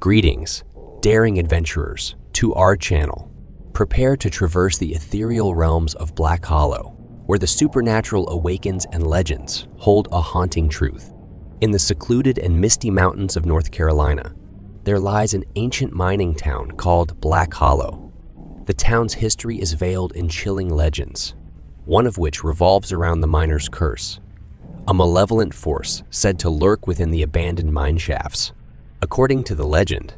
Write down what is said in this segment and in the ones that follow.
Greetings, daring adventurers, to our channel. Prepare to traverse the ethereal realms of Black Hollow, where the supernatural awakens and legends hold a haunting truth. In the secluded and misty mountains of North Carolina, there lies an ancient mining town called Black Hollow. The town's history is veiled in chilling legends, one of which revolves around the miner's curse, a malevolent force said to lurk within the abandoned mine shafts. According to the legend,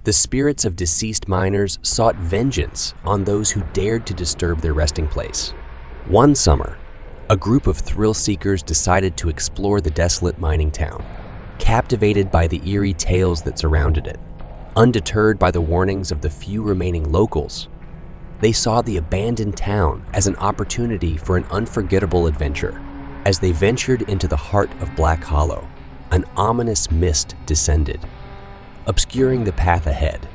the spirits of deceased miners sought vengeance on those who dared to disturb their resting place. One summer, a group of thrill-seekers decided to explore the desolate mining town, captivated by the eerie tales that surrounded it. Undeterred by the warnings of the few remaining locals, they saw the abandoned town as an opportunity for an unforgettable adventure. As they ventured into the heart of Black Hollow, an ominous mist descended, obscuring the path ahead.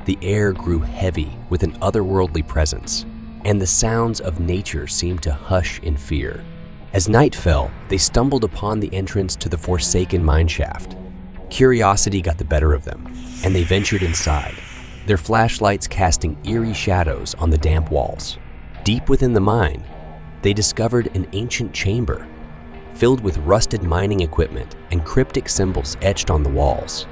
The air grew heavy with an otherworldly presence, and the sounds of nature seemed to hush in fear. As night fell, they stumbled upon the entrance to the forsaken mine shaft. Curiosity got the better of them, and they ventured inside, their flashlights casting eerie shadows on the damp walls. Deep within the mine, they discovered an ancient chamber, filled with rusted mining equipment and cryptic symbols etched on the walls.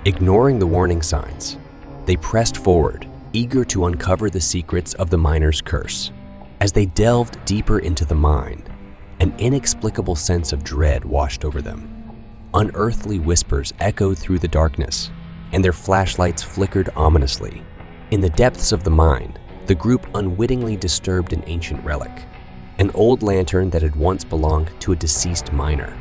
Ignoring the warning signs, they pressed forward, eager to uncover the secrets of the miner's curse. As they delved deeper into the mine, an inexplicable sense of dread washed over them. Unearthly whispers echoed through the darkness, and their flashlights flickered ominously. In the depths of the mine, the group unwittingly disturbed an ancient relic, an old lantern that had once belonged to a deceased miner.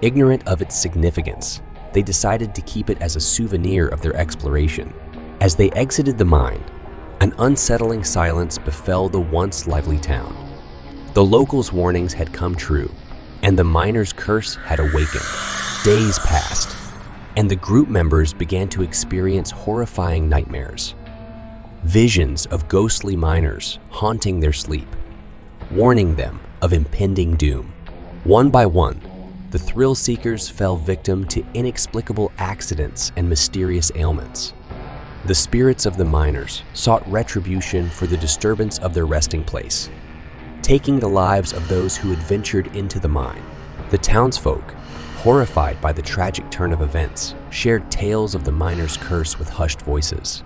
Ignorant of its significance, they decided to keep it as a souvenir of their exploration. As they exited the mine, an unsettling silence befell the once lively town. The locals' warnings had come true, and the miner's curse had awakened. Days passed, and the group members began to experience horrifying nightmares. Visions of ghostly miners haunting their sleep, warning them of impending doom. One by one, the thrill-seekers fell victim to inexplicable accidents and mysterious ailments. The spirits of the miners sought retribution for the disturbance of their resting place, taking the lives of those who had ventured into the mine. The townsfolk, horrified by the tragic turn of events, shared tales of the miner's curse with hushed voices.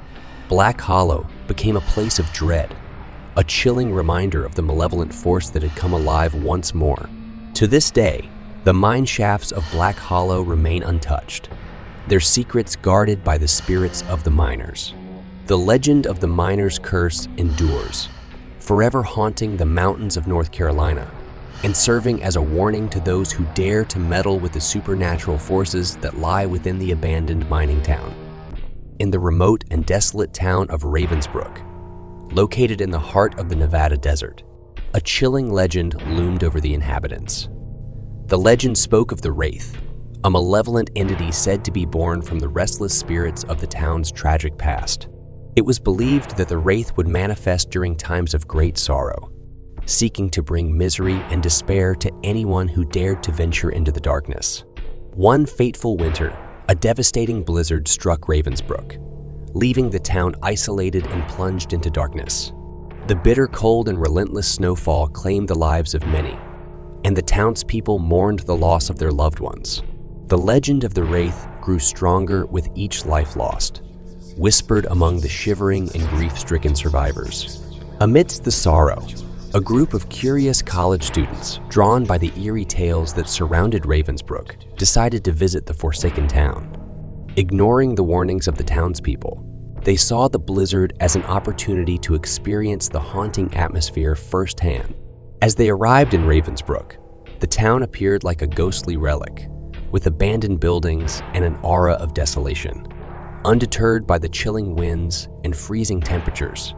Black Hollow became a place of dread, a chilling reminder of the malevolent force that had come alive once more. To this day, the mine shafts of Black Hollow remain untouched, their secrets guarded by the spirits of the miners. The legend of the miner's curse endures, forever haunting the mountains of North Carolina and serving as a warning to those who dare to meddle with the supernatural forces that lie within the abandoned mining town. In the remote and desolate town of Ravensbrook, located in the heart of the Nevada desert, a chilling legend loomed over the inhabitants. The legend spoke of the Wraith, a malevolent entity said to be born from the restless spirits of the town's tragic past. It was believed that the Wraith would manifest during times of great sorrow, seeking to bring misery and despair to anyone who dared to venture into the darkness. One fateful winter, a devastating blizzard struck Ravensbrook, leaving the town isolated and plunged into darkness. The bitter cold and relentless snowfall claimed the lives of many, and the townspeople mourned the loss of their loved ones. The legend of the Wraith grew stronger with each life lost, whispered among the shivering and grief-stricken survivors. Amidst the sorrow, a group of curious college students, drawn by the eerie tales that surrounded Ravensbrook, decided to visit the forsaken town. Ignoring the warnings of the townspeople, they saw the blizzard as an opportunity to experience the haunting atmosphere firsthand. As they arrived in Ravensbrook, the town appeared like a ghostly relic, with abandoned buildings and an aura of desolation. Undeterred by the chilling winds and freezing temperatures,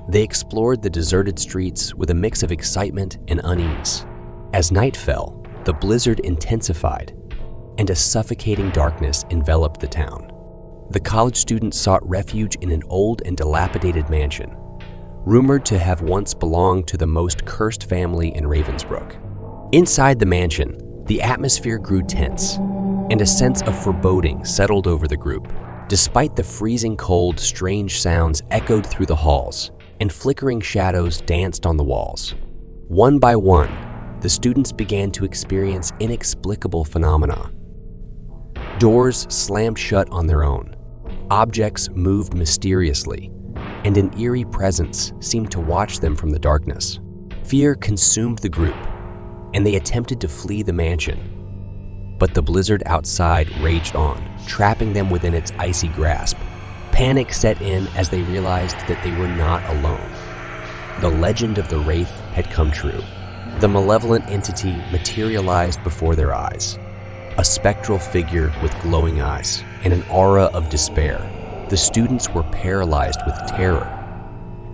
they explored the deserted streets with a mix of excitement and unease. As night fell, the blizzard intensified, and a suffocating darkness enveloped the town. The college students sought refuge in an old and dilapidated mansion, rumored to have once belonged to the most cursed family in Ravensbrook. Inside the mansion, the atmosphere grew tense, and a sense of foreboding settled over the group. Despite the freezing cold, strange sounds echoed through the halls, and flickering shadows danced on the walls. One by one, the students began to experience inexplicable phenomena. Doors slammed shut on their own, objects moved mysteriously, and an eerie presence seemed to watch them from the darkness. Fear consumed the group, and they attempted to flee the mansion. But the blizzard outside raged on, trapping them within its icy grasp. Panic set in as they realized that they were not alone. The legend of the Wraith had come true. The malevolent entity materialized before their eyes. A spectral figure with glowing eyes and an aura of despair. The students were paralyzed with terror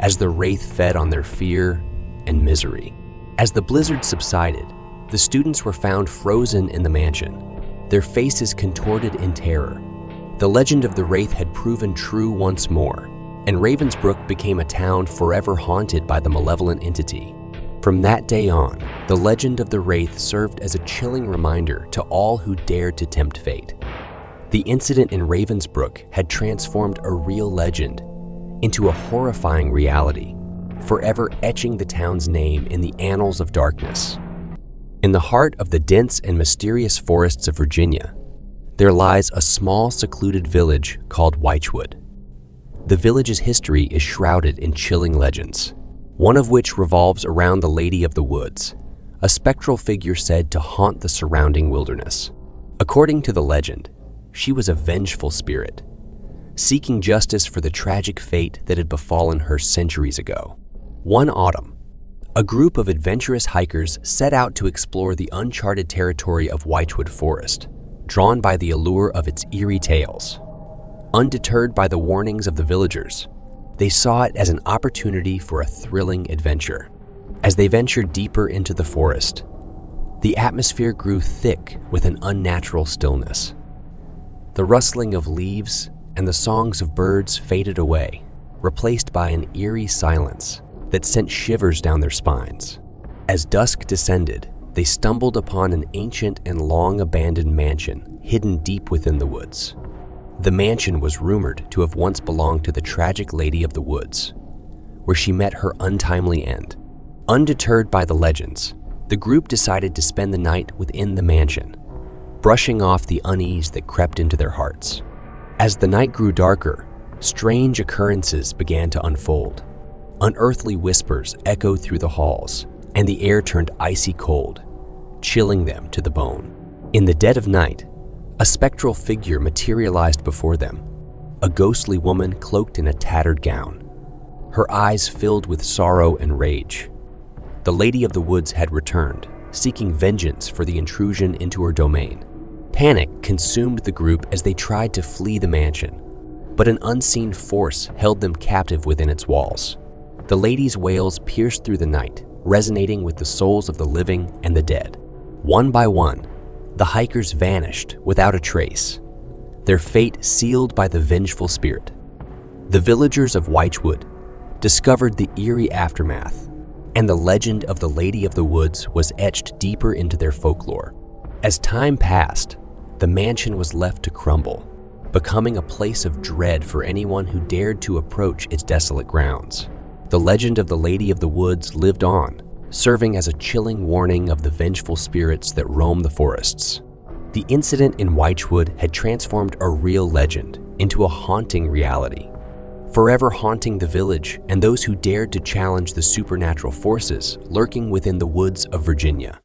as the Wraith fed on their fear and misery. As the blizzard subsided, the students were found frozen in the mansion, their faces contorted in terror. The legend of the Wraith had proven true once more, and Ravensbrück became a town forever haunted by the malevolent entity. From that day on, the legend of the Wraith served as a chilling reminder to all who dared to tempt fate. The incident in Ravensbrück had transformed a real legend into a horrifying reality, forever etching the town's name in the annals of darkness. In the heart of the dense and mysterious forests of Virginia, there lies a small secluded village called Wychwood. The village's history is shrouded in chilling legends, one of which revolves around the Lady of the Woods, a spectral figure said to haunt the surrounding wilderness. According to the legend, she was a vengeful spirit, seeking justice for the tragic fate that had befallen her centuries ago. One autumn, a group of adventurous hikers set out to explore the uncharted territory of Wychwood Forest, drawn by the allure of its eerie tales. Undeterred by the warnings of the villagers, they saw it as an opportunity for a thrilling adventure. As they ventured deeper into the forest, the atmosphere grew thick with an unnatural stillness. The rustling of leaves and the songs of birds faded away, replaced by an eerie silence that sent shivers down their spines. As dusk descended, they stumbled upon an ancient and long-abandoned mansion hidden deep within the woods. The mansion was rumored to have once belonged to the tragic Lady of the Woods, where she met her untimely end. Undeterred by the legends, the group decided to spend the night within the mansion, brushing off the unease that crept into their hearts. As the night grew darker, strange occurrences began to unfold. Unearthly whispers echoed through the halls, and the air turned icy cold, chilling them to the bone. In the dead of night, a spectral figure materialized before them, a ghostly woman cloaked in a tattered gown, her eyes filled with sorrow and rage. The Lady of the Woods had returned, seeking vengeance for the intrusion into her domain. Panic consumed the group as they tried to flee the mansion, but an unseen force held them captive within its walls. The lady's wails pierced through the night, resonating with the souls of the living and the dead. One by one, the hikers vanished without a trace, their fate sealed by the vengeful spirit. The villagers of Wychwood discovered the eerie aftermath, and the legend of the Lady of the Woods was etched deeper into their folklore. As time passed, the mansion was left to crumble, becoming a place of dread for anyone who dared to approach its desolate grounds. The legend of the Lady of the Woods lived on, serving as a chilling warning of the vengeful spirits that roam the forests. The incident in Wychwood had transformed a real legend into a haunting reality, forever haunting the village and those who dared to challenge the supernatural forces lurking within the woods of Virginia.